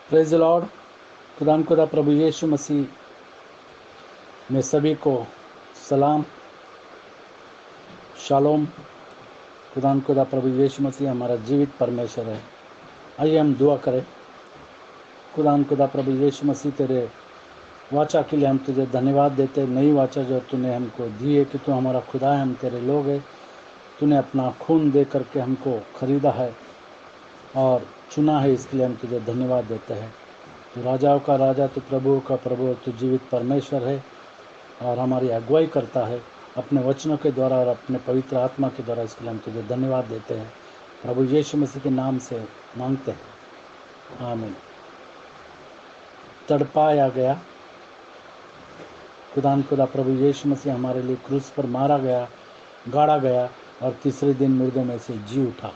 Praise the Lord. खुदा प्रभु यीशु मसीह में सभी को सलाम, शालोम। खुदा प्रभु यीशु मसीह हमारा जीवित परमेश्वर है। आइए हम दुआ करें। खुदा प्रभु यीशु मसीह, तेरे वाचा के लिए हम तुझे धन्यवाद देते। नई वाचा जो तूने हमको दी है कि तू हमारा खुदा है, हम तेरे लोग हैं। तूने अपना खून दे करके हमको खरीदा है और चुना है, इसके लिए हम तुझे धन्यवाद देते हैं। तू राजाओं का राजा, तू प्रभुओं का प्रभु, तू जीवित परमेश्वर है और हमारी अगुवाई करता है अपने वचनों के द्वारा और अपने पवित्र आत्मा के द्वारा। इसके लिए हम तुझे धन्यवाद देते हैं। प्रभु यीशु मसीह के नाम से मांगते हैं, आमीन। तड़पाया गया। खुदा प्रभु यीशु मसीह हमारे लिए क्रूस पर मारा गया, गाड़ा गया और तीसरे दिन मुर्दों में से जी उठा।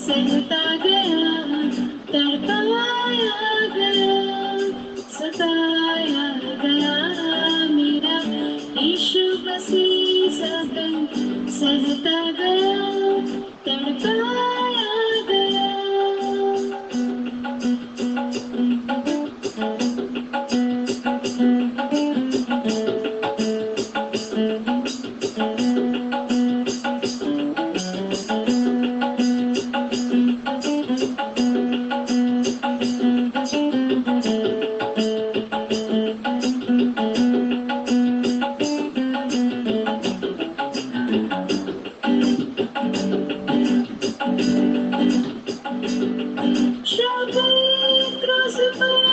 सहता गया, तड़पाया गया, सताया गया मेरा यीशु मसीह। सब सहता गया, तड़पाया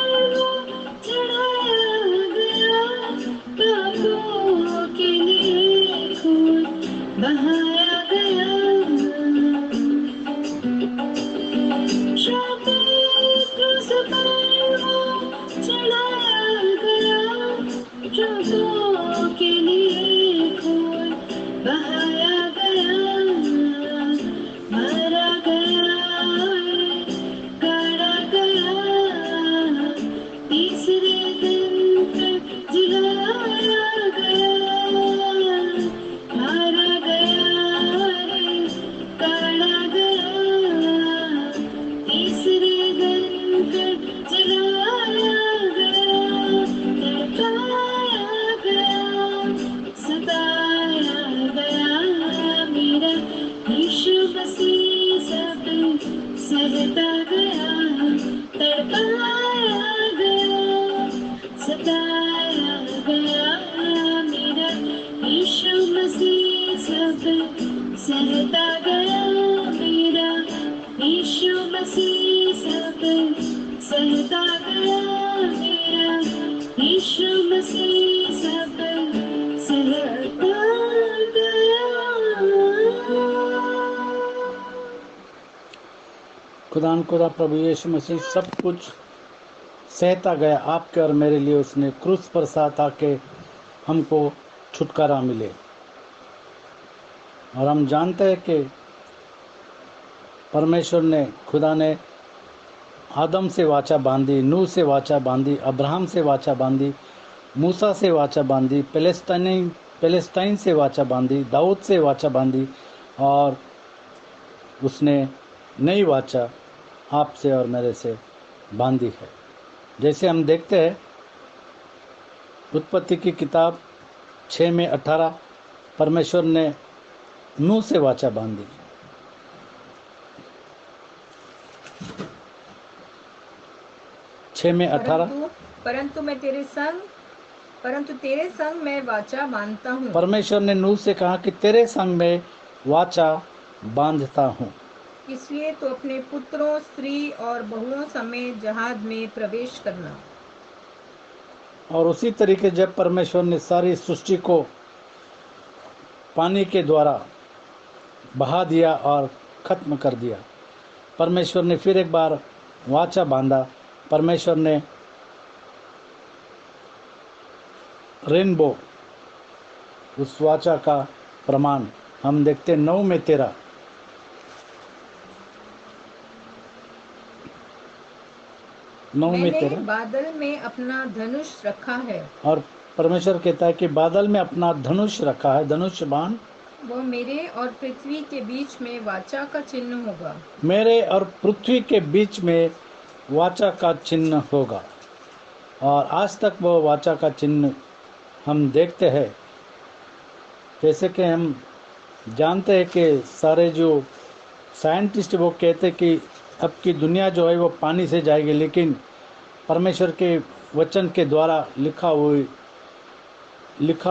गया। सहता गया मेरा यीशु मसीह, सब सहता गया मेरा यीशु मसीह सब सहता गया। खुदा प्रभु यीशु मसीह सब कुछ सहता गया आपके और मेरे लिए। उसने क्रूस पर सहा ताकि हमको छुटकारा मिले। और हम जानते हैं कि परमेश्वर ने, खुदा ने आदम से वाचा बांधी, नूह से वाचा बांधी, अब्राहम से वाचा बांधी, मूसा से वाचा बांधी, पैलेस्टाइन से वाचा बांधी, दाऊद से वाचा बांधी, और उसने नई वाचा आपसे और मेरे से बांधी है। जैसे हम देखते हैं उत्पत्ति की किताब 6:18, परमेश्वर ने नूह से वाचा बांधी। 6:18, परंतु तेरे संग मैं वाचा बांधता हूँ। परमेश्वर ने नूह से कहा कि तेरे संग में वाचा बांधता हूँ, इसलिए तो अपने पुत्रों, स्त्री और बहुओं समेत जहाज में प्रवेश करना। और उसी तरीके जब परमेश्वर ने सारी सृष्टि को पानी के द्वारा बहा दिया और खत्म कर दिया, परमेश्वर ने फिर एक बार वाचा बांधा। परमेश्वर ने रेनबो, उस वाचा का प्रमाण हम देखते 9:13, मैंने बादल में अपना धनुष रखा है। और परमेश्वर कहता है कि बादल में अपना धनुष रखा है, धनुष बाण, वो मेरे और पृथ्वी के बीच में वाचा का चिन्ह होगा। मेरे और पृथ्वी के बीच में वाचा का चिन्ह होगा। और आज तक वो वाचा का चिन्ह हम देखते हैं। जैसे कि हम जानते हैं कि सारे जो साइंटिस्ट वो कहते हैं कि अब की दुनिया जो है वो पानी से जाएगी, लेकिन परमेश्वर के वचन के द्वारा लिखा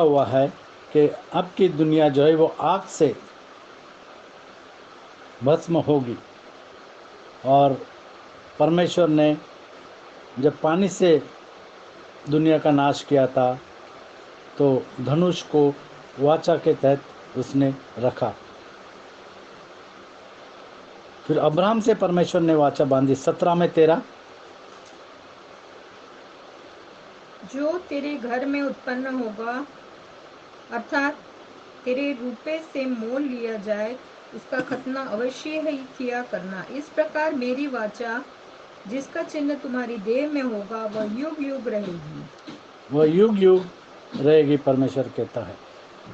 हुआ है कि अब की दुनिया जो है वो आग से भस्म होगी। और परमेश्वर ने जब पानी से दुनिया का नाश किया था तो धनुष को वाचा के तहत उसने रखा। फिर अब्राहम से परमेश्वर ने वाचा बांधी 17:13, जो तेरे घर में उत्पन्न होगा, अर्थात तेरे रूपे से मोल लिया जाए, उसका खतना अवश्य ही किया करना। इस प्रकार मेरी वाचा जिसका चिन्ह तुम्हारी देह में होगा वह युग युग रहेगी। वह युग युग रहेगी, परमेश्वर कहता है।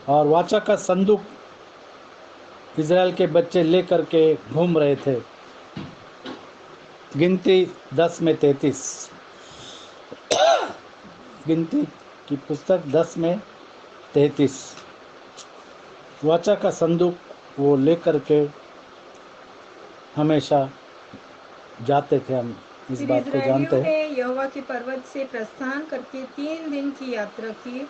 और वाचा का संदूक इज़राइल के बच्चे लेकर के घूम रहे थे। गिनती 10:33, गिनती की पुस्तक 10:33, वाचा का संदूक वो लेकर के हमेशा जाते थे। हम इस फिर बात को जानते इस्राएलियों हैं। ने यहोवा के पर्वत से प्रस्थान करके 3 दिन की यात्रा की,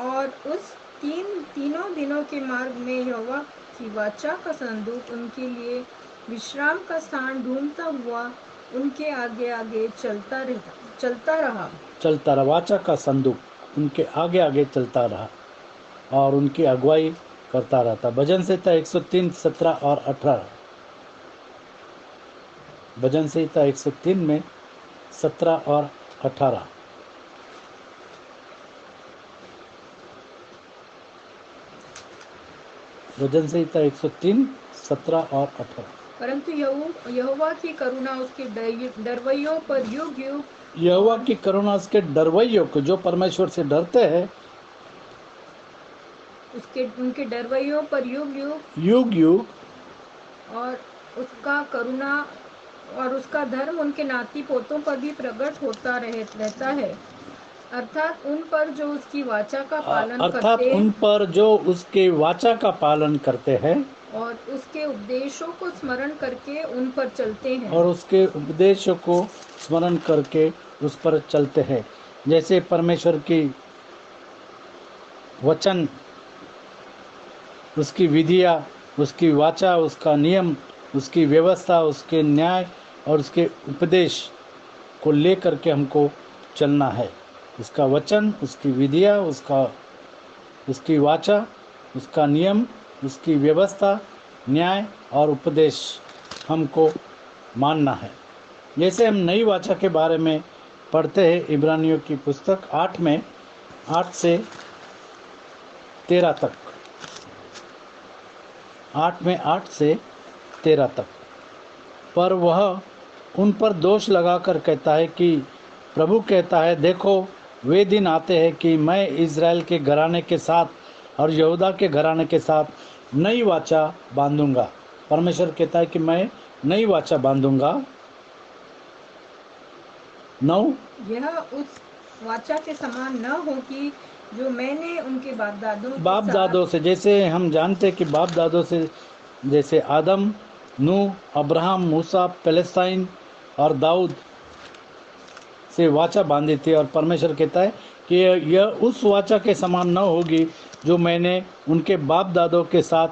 और उस तीनों दिनों के मार्ग में यहोवा की वाचा का संदूक उनके लिए विश्राम का स्थान ढूंढता हुआ उनके आगे आगे चलता रहा। वाचा का संदूक उनके आगे आगे चलता रहा और उनकी अगुवाई करता रहता। भजन संहिता 103, 17 और 18, भजन संहिता 103 में 17 और 18। भजन संहिता 103, 17 और 18। परंतु यहोवा की करुणा उसके डरवैयों पर युग युग, यहोवा की करुणा उसके डरवैयों को, जो परमेश्वर से डरते हैं, उनके डरवैयों पर युग युग, और उसका करुणा और उसका धर्म उनके नाती पोतों पर भी प्रकट होता रहता है। अर्थात उन पर जो उसकी वाचा का पालन करते हैं और उसके उपदेशों को स्मरण करके उन पर उस पर चलते हैं। जैसे परमेश्वर की वचन, उसकी विधियाँ, उसकी वाचा, उसका नियम, उसकी व्यवस्था, उसके न्याय और उसके उपदेश को लेकर के हमको चलना है। उसका वचन, उसकी विधियाँ, उसकी वाचा, उसका नियम, उसकी व्यवस्था, न्याय और उपदेश हमको मानना है। जैसे हम नई वाचा के बारे में पढ़ते हैं इब्रानियों की पुस्तक 8 में 8 से 13 तक, 8 में 8 से 13 तक। पर वह उन पर दोष लगाकर कहता है कि प्रभु कहता है, देखो वे दिन आते हैं कि मैं इज़राइल के घराने के साथ और यहूदा के घराने के साथ नई वाचा बांधूंगा। परमेश्वर कहता है कि मैं नई वाचा बांधूंगा। 9 यह उस वाचा के समान न होगी जो मैंने उनके बाप दादों से, जैसे हम जानते हैं कि बाप दादों से, जैसे आदम, नूह, अब्राहम, मूसा, पैलेस्टाइन और दाऊद से वाचा बांधी थी। और परमेश्वर कहता है कि यह उस वाचा के समान न होगी जो मैंने उनके बाप दादों के साथ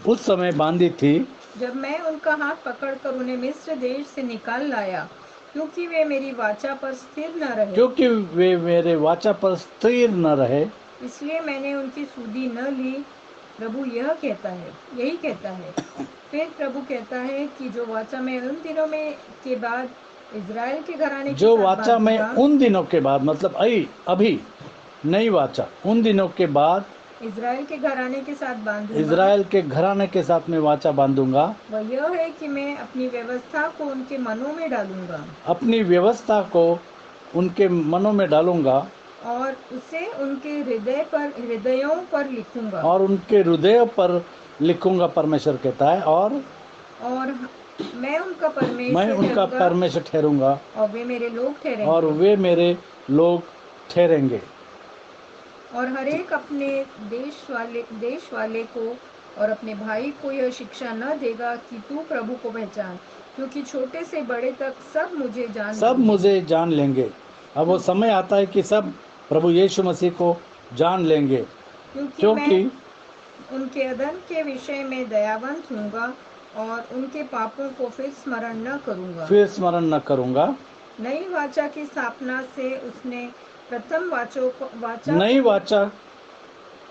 उस समय बांधी थी, जब मैं उनका हाथ पकड़कर उन्हें मिस्र देश से निकाल लाया, क्योंकि वे मेरी वाचा पर स्थिर न रहे। क्योंकि वे मेरे वाचा पर स्थिर न रहे, इसलिए मैंने उनकी सुधि न ली। प्रभु यही कहता है। फिर प्रभु कहता है कि जो वाचा मैं उन दिनों में के बाद इज़राइल के घराने के जो साथ वाचा मैं बांधूंगा, उन दिनों के बाद, मतलब अभी नई वाचा उन दिनों के बाद इज़राइल के घराने के साथ बांधूंगा, इज़राइल के घराने के साथ में वाचा बांधूंगा। वह यह है कि मैं अपनी व्यवस्था को उनके मनों में डालूंगा अपनी व्यवस्था को उनके मनों में डालूंगा और उसे उनके हृदयों पर लिखूंगा और उनके हृदयों पर लिखूंगा, परमेश्वर कहता है। और मैं उनका परमेश्वर ठहरूंगा और वे मेरे लोग ठहरेंगे। और वे मेरे लोग ठहरेंगे। और हर एक अपने देश वाले को और अपने भाई को यह शिक्षा न देगा कि तू प्रभु को पहचान, क्योंकि छोटे से बड़े तक सब मुझे जान लेंगे। अब वो समय आता है कि सब प्रभु यीशु मसीह को जान लेंगे, क्योंकि मैं उनके अधर्म के विषय में दयावंत हूँगा और उनके पापों को फिर स्मरण न करूँगा। नई वाचा की स्थापना से उसने नई वाचा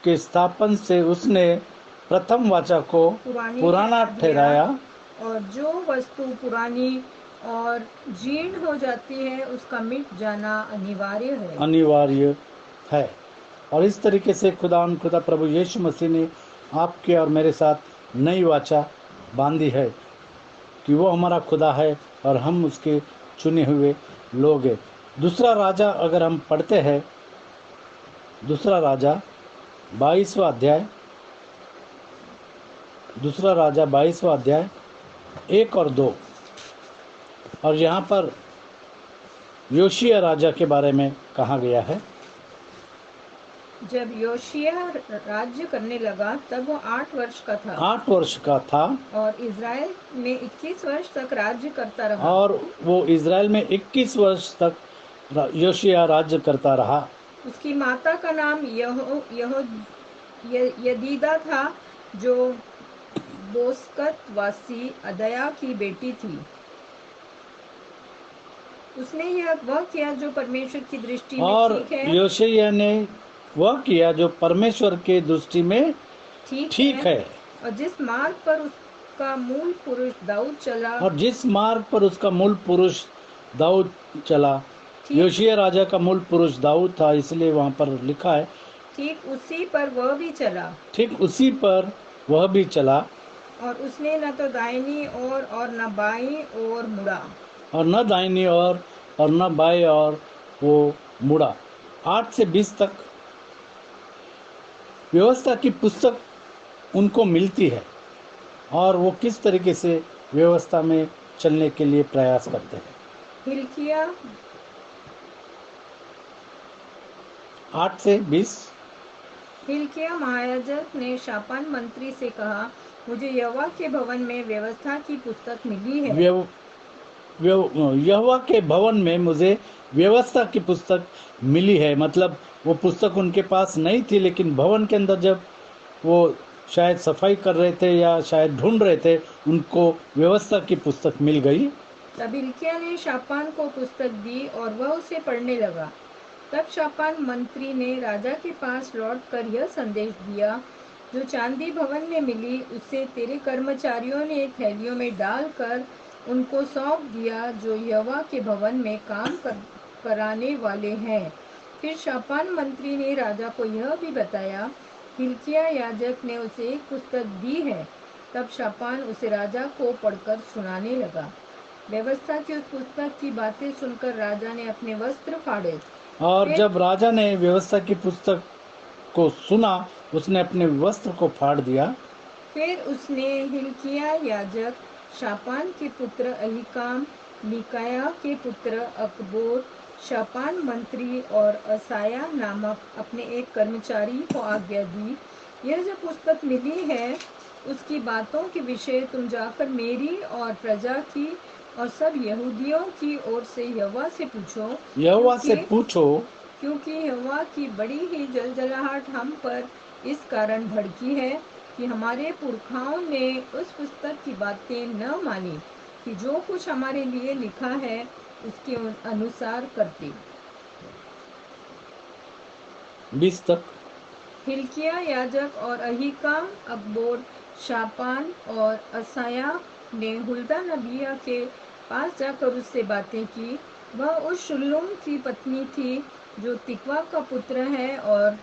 के स्थापन से उसने प्रथम वाचा को पुराना ठहराया, और जो वस्तु पुरानी और जीर्ण हो जाती है उसका मिट जाना अनिवार्य है। और इस तरीके से खुदा प्रभु यीशु मसीह ने आपके और मेरे साथ नई वाचा बांधी है कि वो हमारा खुदा है और हम उसके चुने हुए लोग हैं। दूसरा राजा अगर हम पढ़ते हैं, दूसरा राजा 22वां अध्याय, दूसरा राजा 22वां अध्याय 1 और 2, और यहाँ पर योशिया राजा के बारे में कहा गया है। जब योशिया राज्य करने लगा तब वो 8 वर्ष का था और इज़राइल में 21 वर्ष तक राज्य करता रहा। और वो इज़राइल में 21 वर्ष तक योशिया राज्य करता रहा। उसकी माता का नाम यदीदा था, जो बोस्कत वासी अदया की बेटी थी। उसने वह किया जो परमेश्वर की दृष्टि में ठीक है। योशिया ने वह किया जो परमेश्वर के दृष्टि में ठीक है। और जिस मार्ग पर उसका मूल पुरुष दाऊद चला, योशिया राजा का मूल पुरुष दाऊद था, इसलिए वहाँ पर लिखा है ठीक उसी पर वह भी चला। और उसने न तो दाहिनी ओर और न बाईं ओर मुड़ा, और न दाहिनी ओर और न बाईं ओर वो मुड़ा। 8 से 20 तक व्यवस्था की पुस्तक उनको मिलती है और वो किस तरीके से व्यवस्था में चलने के लिए प्रयास करते हैं। हिल्किया 8 से 20। हिल्किया महायाजक ने शापान मंत्री से कहा, मुझे यहोवा के भवन में व्यवस्था की पुस्तक मिली है। यहोवा के भवन में मुझे व्यवस्था की पुस्तक मिली है, मतलब वो पुस्तक उनके पास नहीं थी, लेकिन भवन के अंदर जब वो शायद सफाई कर रहे थे या शायद ढूंढ रहे थे, उनको व्यवस्था की पुस्तक मिल गई। तब हिल्किया ने शापान को पुस्तक दी और वह उसे पढ़ने लगा। तब शापान मंत्री ने राजा के पास लौटकर यह संदेश दिया, जो चांदी भवन में मिली उसे तेरे कर्मचारियों ने थैलियों में डालकर उनको सौंप दिया, जो यहोवा के भवन में कराने वाले हैं। फिर शापान मंत्री ने राजा को यह भी बताया, हिल्किय्याह याजक ने उसे एक पुस्तक दी है। तब शापान उसे राजा को पढ़कर सुनाने लगा। व्यवस्था की उस पुस्तक की बातें सुनकर राजा ने अपने वस्त्र फाड़े। और फिर- जब राजा ने व्यवस्था की पुस्तक को सुना, उसने अपने वस्त्र को फाड़ दिया। फिर उसने हिल्किय्याह याजक, शापान के पुत्र अहीकाम, मिकायाह के पुत्र अकबोर, शापान मंत्री और असाया नामक अपने एक कर्मचारी को आज्ञा दी, यह जो पुस्तक मिली है उसकी बातों के विषय तुम जाकर मेरी और प्रजा की और सब यहूदियों की ओर से यहोवा से पूछो, यहोवा से क्योंकि- पूछो, क्योंकि यहोवा की बड़ी ही जलजलाहट हम पर इस कारण भड़की है कि हमारे पुरखाओं ने उस पुस्तक की बातें न मानी कि जो कुछ हमारे लिए लिखा है उसके अनुसार करते। 20 तक। हिल्किय्याह याजक और अहीकाम, अकबोर, शापान और असाया ने हुल्दा नबिया के पास जाकर उससे बातें की। वह उस शुल्लुम की पत्नी थी जो तिकवा का पुत्र है और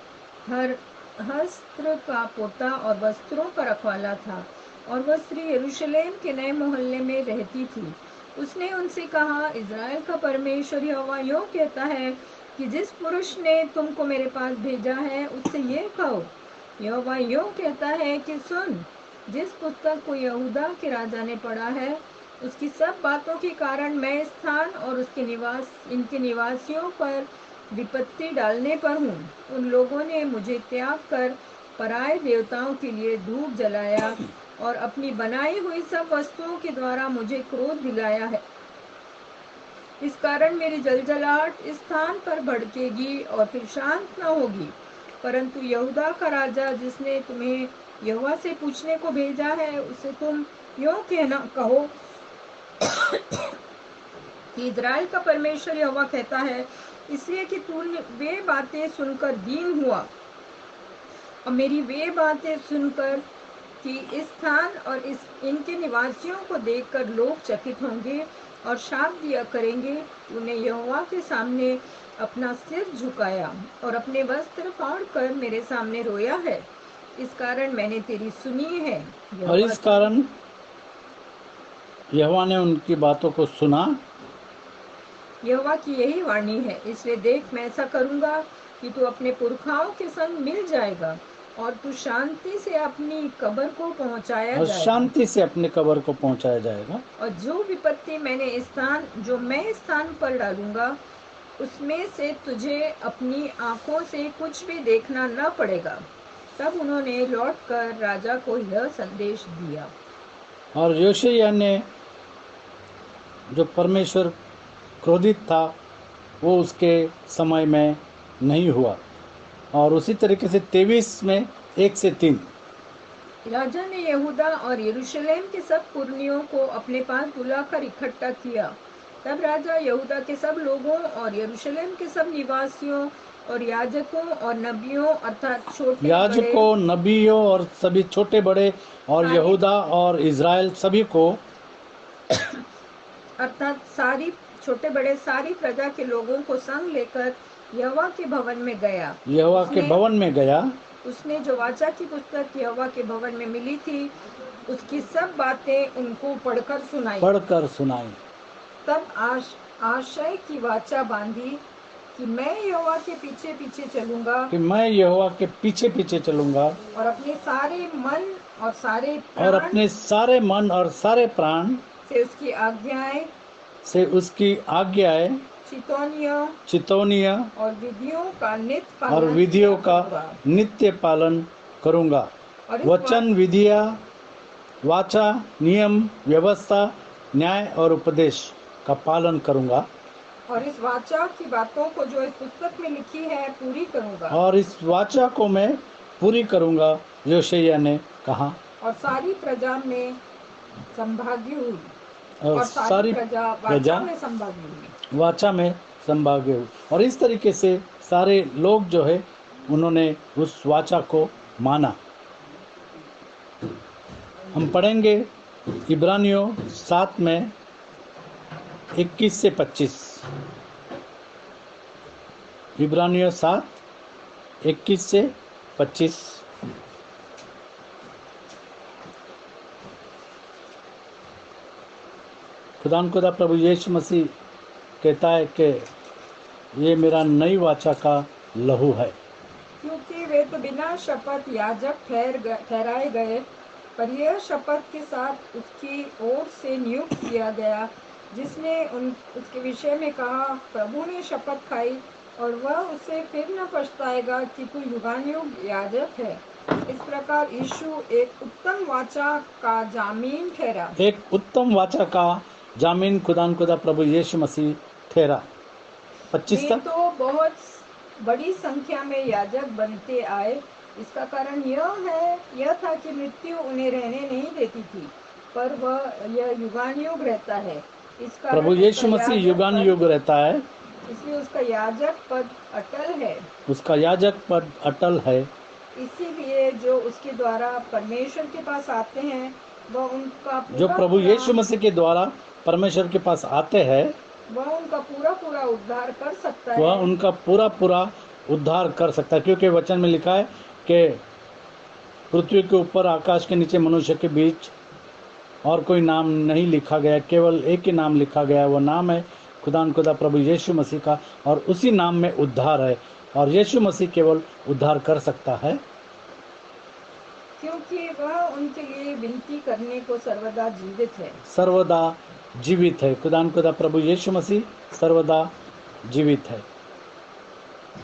हस्त्र का पोता और वस्त्रों का रखवाला था, और वह स्त्री यरूशलेम के नए मोहल्ले में रहती थी। उसने उनसे कहा, इज़राइल का परमेश्वर यहोवा यूं कहता है कि जिस पुरुष ने तुमको मेरे पास भेजा है उससे ये कहो, यहोवा यूं कहता है कि सुन, जिस पुस्तक को यहूदा के राजा ने पढ़ा है उसकी सब बातों के कारण मैं इस स्थान और इनके निवासियों पर विपत्ति डालने पर हूँ। उन लोगों ने मुझे त्याग कर पराये देवताओं के लिए धूप जलाया और अपनी बनाई हुई सब वस्तुओं के द्वारा मुझे क्रोध दिलाया है। इस कारण मेरी जलजलाहट इस स्थान पर भड़केगी और फिर शांत न होगी। परंतु यहूदा का राजा जिसने तुम्हें यहोवा से पूछने को भेजा है उसे तुम यूं कहना कहो कि इज़राइल का परमेश्वर यहोवा कहता है, इसलिए कि तूने वे बातें सुनकर दीन हुआ और मेरी वे बातें सुनकर कि इस स्थान और इनके निवासियों को देखकर लोग चकित होंगे और शाप दिया करेंगे, तूने यहोवा के सामने अपना सिर झुकाया और अपने वस्त्र फाड़कर मेरे सामने रोया है। इस कारण मैंने तेरी सुनी है। और इस कारण यहोवा ने उनकी बातों को सुना। यहोवा की यही वाणी है, इसलिए देख मैं ऐसा करूंगा कि तू अपने पुरखाओं के संग मिल जाएगा और तू शांति से अपनी कब्र को पहुंचाया और जाएगा। शांति से अपने कब्र को पहुंचाया जाएगा। और जो विपत्ति मैं इस स्थान पर डालूंगा उसमें से तुझे अपनी आंखों से कुछ भी देखना न पड़ेगा। तब उन्होंने लौटकर राजा को यह संदेश दिया। और योशिय्याह ने, जो परमेश्वर क्रोधित था, वो उसके समय में नहीं हुआ। और उसी तरीके से 23 में 1 से 3। राजा ने यहूदा और यरूशलेम के सब पुरनियों को अपने पास बुलाकर इकट्ठा किया। तब राजा यहूदा के सब लोगों और यरूशलेम के सब निवासियों और याजकों और नबियों अर्थात छोटे याजकों, नबियों और सभी छोटे बड़े और सारे- यहूदा और इज़राइल सभी को, अर्थात सारी छोटे बड़े सारी प्रजा के लोगों को संग लेकर यहोवा के भवन में गया। यहोवा के उसने- भवन में गया। उसने जो वाचा की पुस्तक यहोवा के भवन में मिली थी उसकी सब बातें उनको पढ़कर सुनाई। तब आशय की वाचा बांधी कि मैं यहोवा के पीछे पीछे चलूंगा कि मैं यहोवा के पीछे पीछे चलूंगा और अपने सारे मन और सारे और प्राण अपने सारे मन और सारे प्राण से उसकी आज्ञाएं, से उसकी आज्ञाएं, चितौनियां और विधियों का का नित्य पालन करूंगा। और इस वचन, विधिया, वाचा, नियम, व्यवस्था, न्याय और उपदेश का पालन करूंगा और इस वाचा की बातों को जो इस पुस्तक में लिखी है पूरी करूंगा। और इस वाचा को मैं पूरी करूंगा, योशिय्याह ने कहा। और सारी प्रजा में संभागी हुई और सारी प्रजा प्रजा वाचा में संभागी हुई। वाचा में संभागे हुए। और इस तरीके से सारे लोग जो है उन्होंने उस वाचा को माना। हम पढ़ेंगे इब्रानियों 7 में 21 से 25। इब्रानियों 7 21 से 25। खुदा प्रभु यीशु मसीह कहता है कि ये मेरा नई वाचा का लहू है। क्योंकि वे तो बिना शपथ याजक ठहराए गए, पर यह शपथ के साथ उसकी ओर से नियुक्त किया गया, जिसने उसके विषय में कहा, प्रभु ने शपथ खाई और वह उससे फिर न पछताएगा कि तू युगानुयुग याजक है। इस प्रकार यीशु एक उत्तम वाचा का जामीन ठहरा। एक उत्तम वाचा का जामीन खुदा प्रभु यीशु मसीह ठहरा। 25 वे तक। तो बहुत बड़ी संख्या में याजक बनते आए। इसका कारण यह था कि मृत्यु उन्हें रहने नहीं देती थी, पर वह यह युगानुयुग रहता है। इस कारण प्रभु यीशु मसीह युगान युग रहता है, इसलिए उसका याजक पद अटल है। उसका याजक पद अटल है। इसीलिए जो उसके द्वारा परमेश्वर के पास आते हैं, वह उनका जो प्रभु यीशु मसीह के द्वारा परमेश्वर के पास आते हैं, वह उनका पूरा उद्धार कर सकता वह है। उनका पूरा उद्धार कर सकता है, क्योंकि वचन में लिखा है कि पृथ्वी के ऊपर आकाश के नीचे मनुष्य के बीच और कोई नाम नहीं लिखा गया, केवल एक ही नाम लिखा गया, वह नाम है खुदा प्रभु यीशु मसीह का, और उसी नाम में उद्धार है। और यीशु मसीह केवल उद्धार कर सकता है, क्योंकि वह उनके लिए विनती करने को सर्वदा जीवित है। सर्वदा जीवित है। खुदा प्रभु यीशु मसीह सर्वदा जीवित है।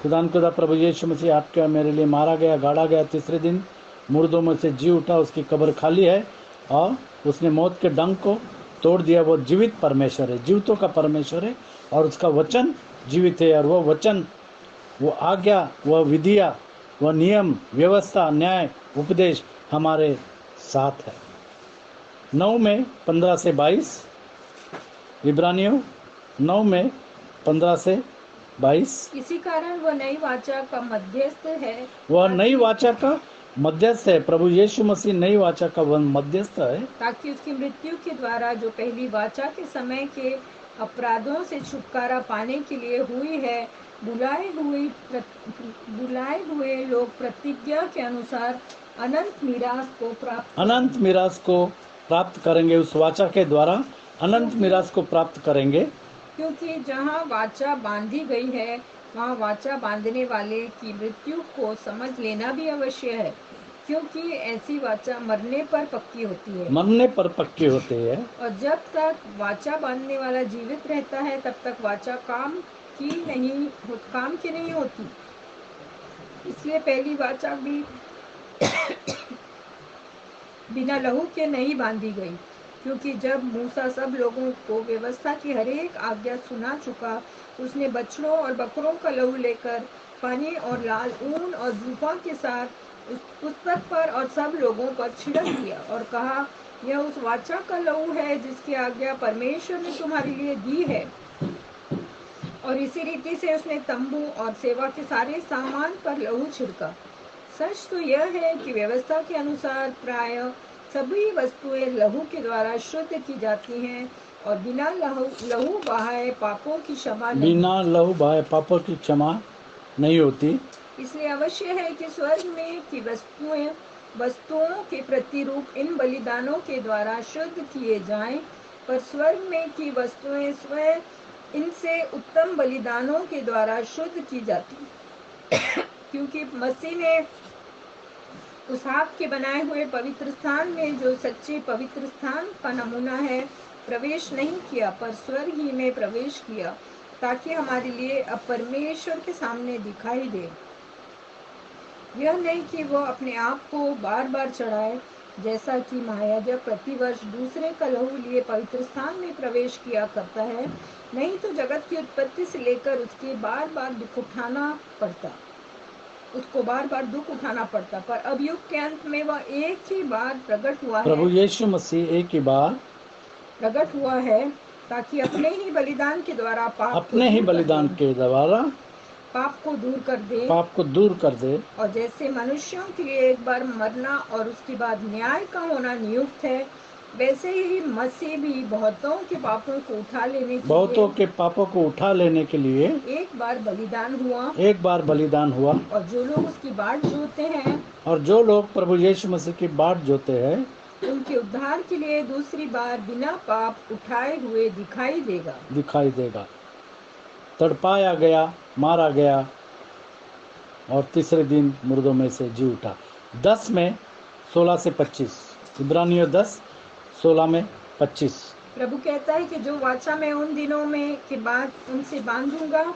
खुदा प्रभु यीशु मसीह आपके मेरे लिए मारा गया, गाड़ा गया, तीसरे दिन मुर्दों में से जी उठा, उसकी कब्र खाली है और उसने मौत के डंक को तोड़ दिया। वो जीवित परमेश्वर है, जीवितों का परमेश्वर है, और उसका वचन जीवित है। और वह वचन, वो आज्ञा, वह विधिया, वह नियम, व्यवस्था, न्याय, उपदेश हमारे साथ है। 9 में 15 से 22। इब्रानियों 9 में 15 से 22। इसी कारण वह नई वाचा का मध्यस्थ है। वह नई वाचा का मध्यस्थ है। प्रभु यीशु मसीह नई वाचा का वह मध्यस्थ है, ताकि उसकी मृत्यु के द्वारा जो पहली वाचा के समय के अपराधों से छुटकारा पाने के लिए हुई है, बुलाए हुए लोग प्रतिज्ञा के अनुसार अनंत मीरास को प्राप्त करेंगे। उस वाचा के द्वारा अनंत मीरास को प्राप्त करेंगे। क्योंकि जहाँ वाचा बांधी गई है, वहाँ वाचा बांधने वाले की मृत्यु को समझ लेना भी अवश्य है, क्योंकि ऐसी वाचा मरने पर पक्की होती है। मरने पर पक्की होते हैं। और जब तक वाचा बांधने वाला जीवित रहता है, तब तक वाचा काम की नहीं होती। इसलिए पहली वाचा भी बिना लहू के नहीं बांधी गई, क्योंकि जब मूसा सब लोगों को व्यवस्था की हरेक आज्ञा सुना चुका, उसने बछड़ों और बकरों का लहू लेकर पानी और लाल ऊन और धूपा के साथ उस पुस्तक पर और सब लोगों पर छिड़क दिया और कहा, यह उस वाचा का लहू है जिसकी आज्ञा परमेश्वर ने तुम्हारे लिए दी है। और इसी रीति से उसने तंबू और सेवा के सारे सामान पर लहू छिड़का। सच तो यह है कि व्यवस्था के अनुसार प्राय सभी वस्तुएं लहू के द्वारा शुद्ध की जाती हैं, और बिना लहू बहाए पापों की क्षमा नहीं होती। इसलिए अवश्य है कि स्वर्ग में की वस्तुओं के प्रतिरूप इन बलिदानों के द्वारा शुद्ध किए जाएं, पर स्वर्ग में की वस्तुएं स्वयं इनसे उत्तम बलिदानों के द्वारा शुद्ध की जाती क्योंकि मसीह ने उस हाथ के बनाए हुए पवित्र स्थान में, जो सच्चे पवित्र स्थान का नमूना है, प्रवेश नहीं किया, पर स्वर्ग ही में प्रवेश किया, ताकि हमारे लिए अब परमेश्वर के सामने दिखाई दे। यह नहीं कि वह अपने आप को बार बार चढ़ाए, जैसा कि महायाजक प्रतिवर्ष दूसरे का लहू लिए पवित्र स्थान में प्रवेश किया करता है। नहीं तो जगत की उत्पत्ति से लेकर उसको बार बार दुख उठाना पड़ता, पर अब युग के अंत में वह एक ही बार प्रकट हुआ है। प्रभु यीशु मसीह एक ही बार प्रकट हुआ है ताकि अपने ही बलिदान के द्वारा अपने ही बलिदान के द्वारा पाप को दूर कर दे। पाप को दूर कर दे। और जैसे मनुष्यों के लिए एक बार मरना और उसके बाद न्याय का होना नियुक्त है, वैसे ही मसीह भी बहुतों के पापों को उठा लेने के बहुतों लिए के पापों को उठा लेने के लिए एक बार बलिदान हुआ। एक बार बलिदान हुआ। और जो लोग उसकी बाट जोते हैं, और जो लोग प्रभु यीशु मसीह की बाट जोते हैं, उनके उद्धार के लिए दूसरी बार बिना पाप उठाए हुए दिखाई देगा। तड़पाया गया, मारा गया और तीसरे दिन मुर्दों में से जी उठा। 10 में 16 से 25, इब्रानियों 10 16 में 25। प्रभु कहता है कि जो वाचा मैं उन दिनों में के बाद उनसे बांधूंगा,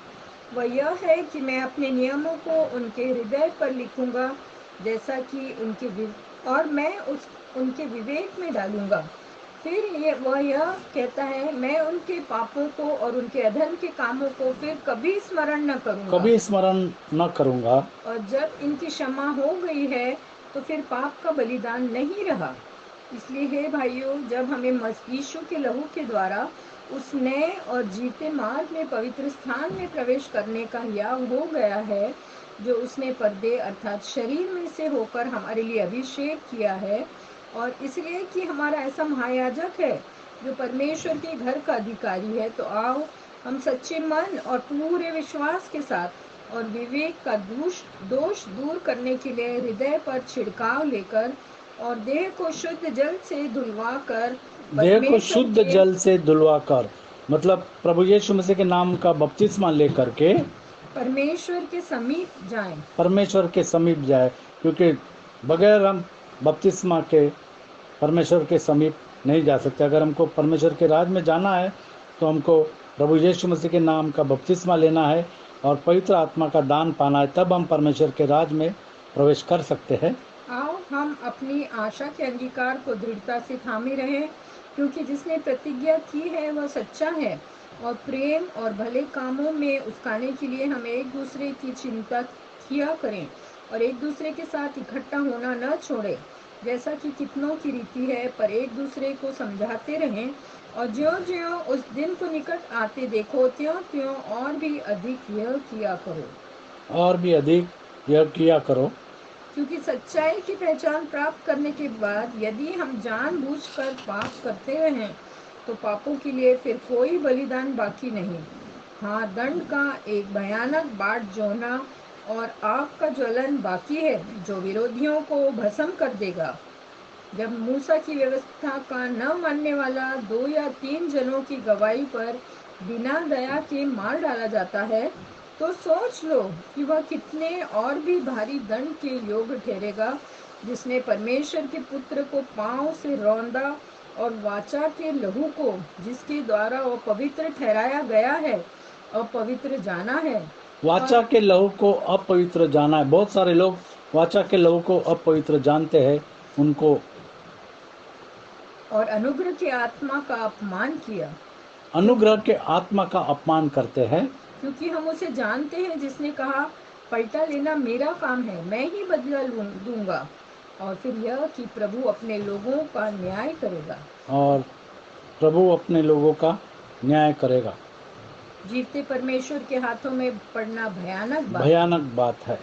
वह यह है कि मैं अपने नियमों को उनके हृदय पर लिखूंगा, जैसा कि और मैं उनके विवेक में डालूंगा। फिर वह यह कहता है, मैं उनके पापों को और उनके अधर्म के कामों को फिर कभी स्मरण न करूंगा। और जब इनकी क्षमा हो गई है, तो फिर पाप का बलिदान नहीं रहा। इसलिए हे भाइयों, जब हमें यीशु के लहू के द्वारा उस नए और जीते मार्ग में पवित्र स्थान में प्रवेश करने का याग हो गया है, जो उसने पर्दे अर्थात शरीर में से होकर हमारे लिए अभिषेक किया है, और इसलिए कि हमारा ऐसा महायाजक है जो परमेश्वर के घर का अधिकारी है, तो आओ हम सच्चे मन और पूरे विश्वास के साथ और विवेक का दोष दूर करने के लिए हृदय पर छिड़काव लेकर और देह को शुद्ध जल से धुलवा कर मतलब प्रभु यीशु मसीह के नाम का बपतिस्मा लेकर के परमेश्वर के समीप जाए, क्योंकि बगैर हम बपतिस्मा के परमेश्वर के समीप नहीं जा सकते। अगर हमको परमेश्वर के राज में जाना है, तो हमको प्रभु यीशु मसीह के नाम का बपतिस्मा लेना है और पवित्र आत्मा का दान पाना है, तब हम परमेश्वर के राज में प्रवेश कर सकते हैं। आओ हम अपनी आशा के अंगीकार को दृढ़ता से थामे रहें, क्योंकि जिसने प्रतिज्ञा की है वह सच्चा है, और प्रेम और भले कामों में उस्काने के लिए हम एक दूसरे की चिंता किया करें और एक दूसरे के साथ इकट्ठा होना न छोड़ें, जैसा कि कितनों की रीति है, पर एक दूसरे को समझाते रहें, और ज्यों-ज्यों उस दिन को निकट आते देखो, त्यों-त्यों और भी अधिक यह किया करो। क्योंकि सच्चाई की पहचान प्राप्त करने के बाद यदि हम जानबूझकर पाप करते रहें, तो पापों के लिए फिर कोई बलिदान बाकी नहीं। हाँ, दंड का एक भयानक बाट जोना और आग का ज्वलन बाकी है, जो विरोधियों को भस्म कर देगा। जब मूसा की व्यवस्था का न मानने वाला 2 या 3 जनों की गवाही पर बिना दया के मार डाला जाता है, तो सोच लो कि वह कितने और भी भारी दंड के योग्य ठहरेगा, जिसने परमेश्वर के पुत्र को पांव से रौंदा और वाचा के लहू को, जिसके द्वारा वो पवित्र ठहराया गया है, अपवित्र जाना है। वाचा के लहू को अपवित्र जाना है। बहुत सारे लोग वाचा के लहू को अपवित्र जानते हैं, उनको और अनुग्रह के आत्मा का अपमान किया। अनुग्रह के आत्मा का अपमान करते हैं, क्योंकि हम उसे जानते हैं जिसने कहा, पलटा लेना मेरा काम है, मैं ही बदला दूंगा। और फिर यह कि प्रभु अपने लोगों का न्याय करेगा। जीवते परमेश्वर के हाथों में पड़ना भयानक बात है।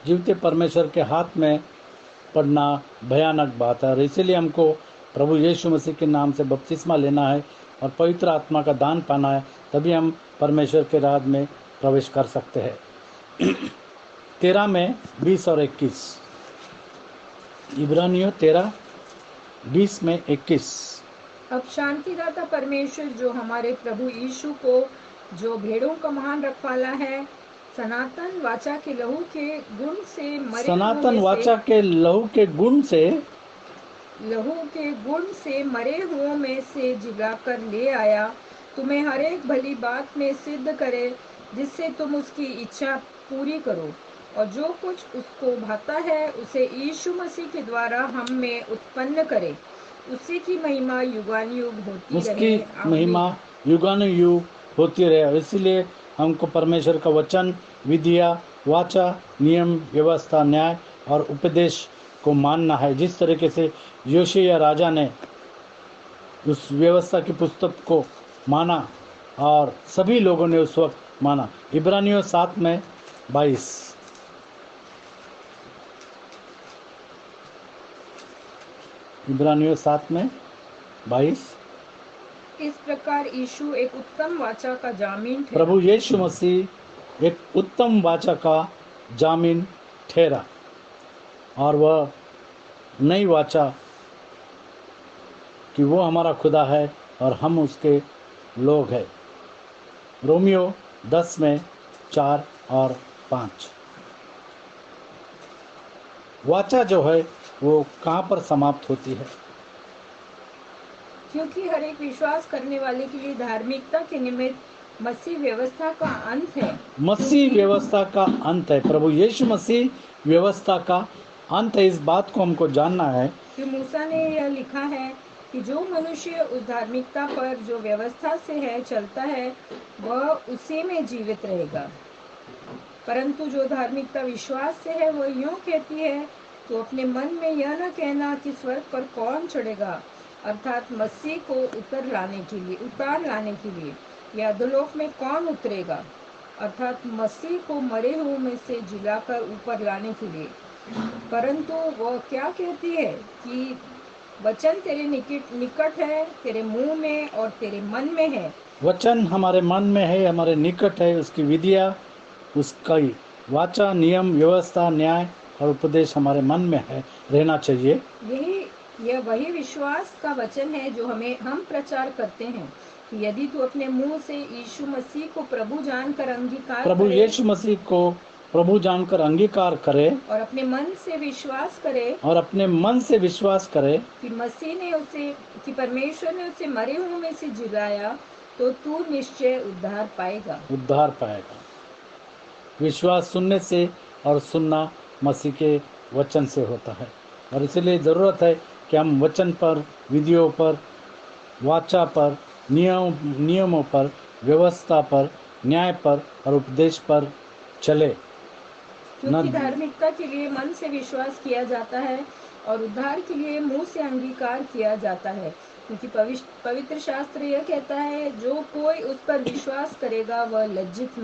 जीवते परमेश्वर के हाथ में पड़ना भयानक बात है, और इसीलिए हमको प्रभु यीशु मसीह के नाम से बपतिस्मा लेना है और पवित्र आत्मा का दान पाना है, तभी हम परमेश्वर के राज में प्रवेश कर सकते हैं। 13 में 20 और 21, इब्रानियों 13 20 में 21। अब शांतिदाता परमेश्वर, जो हमारे प्रभु यीशु को, जो भेड़ों का महान रखवाला है, सनातन वाचा के लहू के गुण से मरे हुओं में से जिलाकर ले आया, तुम्हें हर एक भली बात में सिद्ध करे, जिससे तुम उसकी इच्छा पूरी करो, और जो कुछ उसको भाता है उसे यीशु मसीह के द्वारा हम में उत्पन्न करे। उसी की महिमा युगानुयुग होती रहे। इसलिए हमको परमेश्वर का वचन, विधिया, वाचा, नियम, व्यवस्था, न्याय और उपदेश को मानना है। जिस तरीके से योशिया राजा ने उस व्यवस्था की पुस्तक को माना और सभी लोगों ने उस वक्त माना। इब्रानियों 7 में 22। इब्रानियों 7 में 22। इस प्रकार यीशु एक उत्तम वाचा का जामीन ठहरा। प्रभु यीशु मसीह एक उत्तम वाचा का जामीन ठहरा और वह नई वाचा कि वो हमारा खुदा है और हम उसके लोग हैं। रोमियो 10 में 4 और 5। वाचा जो है वो कहाँ पर समाप्त होती है? क्योंकि हर एक विश्वास करने वाले के लिए धार्मिकता के निमित्त मसीह व्यवस्था का अंत है। मसीह व्यवस्था का अंत है। प्रभु यीशु मसीह व्यवस्था का अंत है। इस बात को हमको जानना है। कि मूसा ने यह लिखा है कि जो मनुष्य उस धार्मिकता पर जो व्यवस्था से है चलता है वह उसी में जीवित रहेगा, परंतु जो धार्मिकता विश्वास से है वह यूं कहती है, तो अपने मन में यह न कहना कि स्वर्ग पर कौन चढ़ेगा, अर्थात मसीह को उतार लाने के लिए, या अधोलोक में कौन उतरेगा, अर्थात मसीह को मरे हुए में से जिलाकर ऊपर लाने के लिए। परंतु वह क्या कहती है कि वचन तेरे निकट है, तेरे मुंह में और तेरे मन में है। वचन हमारे मन में है, हमारे निकट है। उसकी विधियाँ, उसका वाचा, नियम, व्यवस्था, न्याय और उपदेश हमारे मन में है, रहना चाहिए। यह वही विश्वास का वचन है जो हम प्रचार करते हैं कि यदि तू अपने मुंह से यीशु मसीह को प्रभु जानकर अंगीकार प्रभु करे यीशु मसीह को प्रभु जानकर अंगीकार करे और अपने मन से विश्वास करे कि मसीह ने कि परमेश्वर ने उसे मरे हुए में से जिलाया, तो तू निश्चय उद्धार पाएगा। विश्वास सुनने से और सुनना मसीह के वचन से होता है, और इसलिए ज़रूरत है कि हम वचन पर, विधियों पर, वाचा पर, नियमों पर, व्यवस्था पर, न्याय पर और उपदेश पर चले। क्योंकि धार्मिकता के लिए मन से विश्वास किया जाता है और उद्धार के लिए मुंह से अंगीकार किया जाता है। क्योंकि पवित्र शास्त्र यह कहता है, जो कोई उस पर विश्वास करेगा वह लज्जित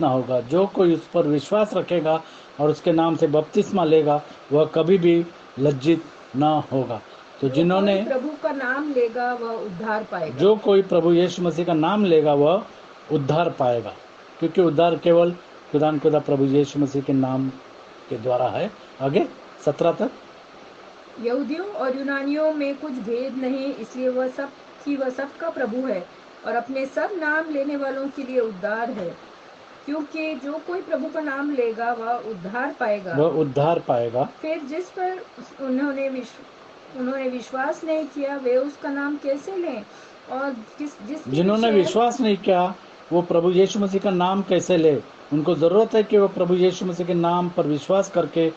न होगा। जो कोई उस पर विश्वास रखेगा और उसके नाम से बपतिस्मा लेगा वह कभी भी लज्जित न होगा। तो जिन्होंने प्रभु का नाम लेगा वह उद्धार पाएगा। जो कोई प्रभु यीशु मसीह का नाम लेगा वह उद्धार पाएगा, क्योंकि उद्धार केवल खुदा प्रभु यीशु मसीह के नाम के द्वारा है। आगे 17 तक। यहूदियों और यूनानियों में कुछ भेद नहीं, इसलिए वह सबका प्रभु है और अपने सब नाम लेने वालों के लिए उद्धार है। क्योंकि जो कोई प्रभु का नाम लेगा वह उद्धार पाएगा। फिर जिस पर उन्होंने विश्वास नहीं किया वे उसका नाम कैसे लें, और जिन्होंने विश्वास नहीं किया वो प्रभु यीशु मसीह का नाम कैसे ले? उनको ज़रूरत है कि वो प्रभु यीशु मसीह के नाम पर विश्वास करके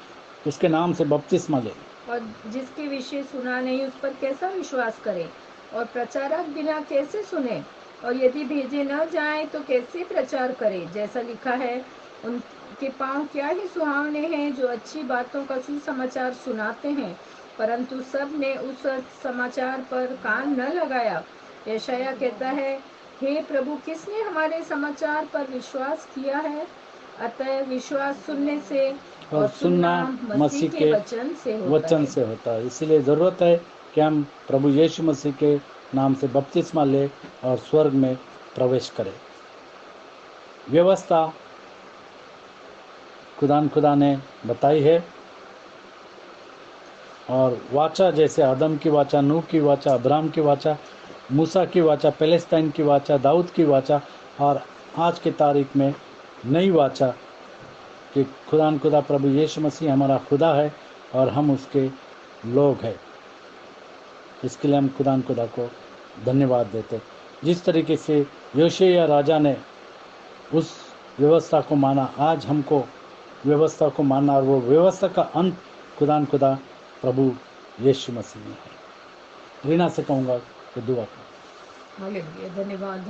उसके नाम से बपतिस्मा ले। और जिसके विषय सुना नहीं उस पर कैसा विश्वास करे, और प्रचारक बिना कैसे सुने, और यदि भेजे न जाए तो कैसे प्रचार करे। जैसा लिखा है, उनके पांव क्या ही सुहावने हैं जो अच्छी बातों का सुसमाचार सुनाते हैं, परंतु सब ने उस समाचार पर कान न लगाया। यशायाह कहता है, हे प्रभु, किसने हमारे समाचार पर विश्वास किया है? अतः विश्वास सुनने से और सुनना मसीह के वचन से होता है। इसलिए ज़रूरत है कि हम प्रभु यीशु मसीह के नाम से बपतिस्मा ले और स्वर्ग में प्रवेश करें। व्यवस्था खुदा ने बताई है, और वाचा जैसे आदम की वाचा, नूह की वाचा, अब्राहम की वाचा, मूसा की वाचा, पैलेस्टाइन की वाचा, दाऊद की वाचा, और आज की तारीख में नई वाचा कि खुदा प्रभु यीशु मसीह हमारा खुदा है और हम उसके लोग हैं। इसके लिए हम खुदा को धन्यवाद देते। जिस तरीके से योशिय्याह राजा ने उस व्यवस्था को माना, आज हमको व्यवस्था को मानना, और वो व्यवस्था का अंत खुदा प्रभु यीशु मसीह में है। रीना से कहूँगा कि दुआ करो। हालेलुया। धन्यवाद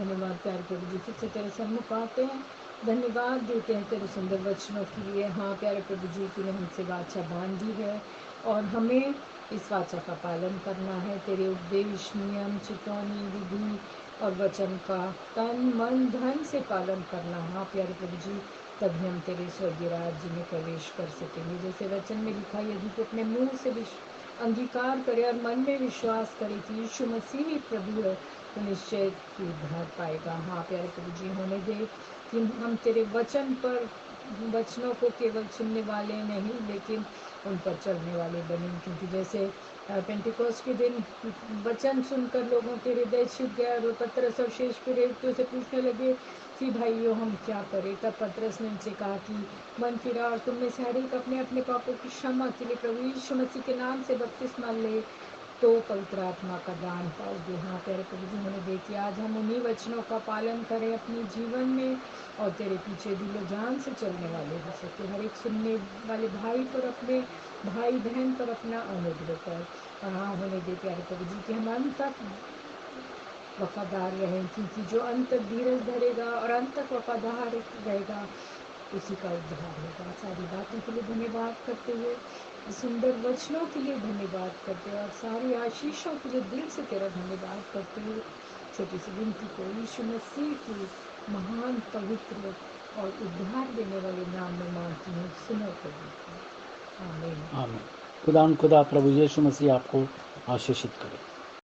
प्यारे प्रभु जी, फिर से तेरे सम्मुख आते हैं धन्यवाद देते हैं तेरे सुंदर वचनों के लिए। हाँ प्यारे प्रभु जी, तूने हमसे वाचा बांधी है और हमें इस वाचा का पालन करना है। तेरे उपदेश, नियम, चितौनी, विधि और वचन का तन मन धन से पालन करना। हाँ प्यारे प्रभु जी, तभी हम तेरे स्वर्गीय राज्य में प्रवेश कर सकेंगे। जैसे वचन में लिखा, यदि तू अपने मुंह से अंगीकार करे और मन में विश्वास करे कि यीशु मसीह ही प्रभु है, तो निश्चय तू उद्धार पाएगा। हाँ प्यारे प्रभु जी, होने दे कि हम तेरे वचनों को केवल सुनने वाले नहीं, लेकिन उन पर चलने वाले बने। क्योंकि जैसे पेंटिकोस्ट के दिन वचन सुनकर लोगों के हृदय छिप गया और वो पतरस और शेष प्रेरितों से पूछने लगे कि भाइयों हम क्या करें। तब पतरस ने उनसे कहा कि मन फिरा और तुम में से हर एक अपने अपने पापों की क्षमा के लिए प्रभु यीशु मसीह के नाम से बपतिस्मा ले, तो पवित्र आत्मा का दान पाओगे। हाँ प्यारे प्रभु जी, होने दे कि आज हम उन्हीं वचनों का पालन करें अपने जीवन में और तेरे पीछे दिलो जान से चलने वाले हो सके। हर एक सुनने वाले भाई पर, अपने भाई बहन पर अपना अनुग्रह कर। और हाँ होने दे प्यारे प्रभु जी कि हम अंत तक वफादार रहें, क्योंकि जो अंत तक धीरज धरेगा और अंत तक वफादार रहेगा उसी का उद्धार होगा। सारी बातों के लिए धन्यवाद करते हुए, सुंदर वचनों के लिए धन्यवाद करते हुए और सारी आशीषों के लिए दिल से तेरा धन्यवाद करते हुए छोटी सी विनती को यीशु मसीह की महान, पवित्र और उद्धार देने वाले नाम में मांगती हूँ, सुनो प्रभु। आमीन। आमीन। खुदा प्रभु यीशु मसीह आपको आशीषित करे।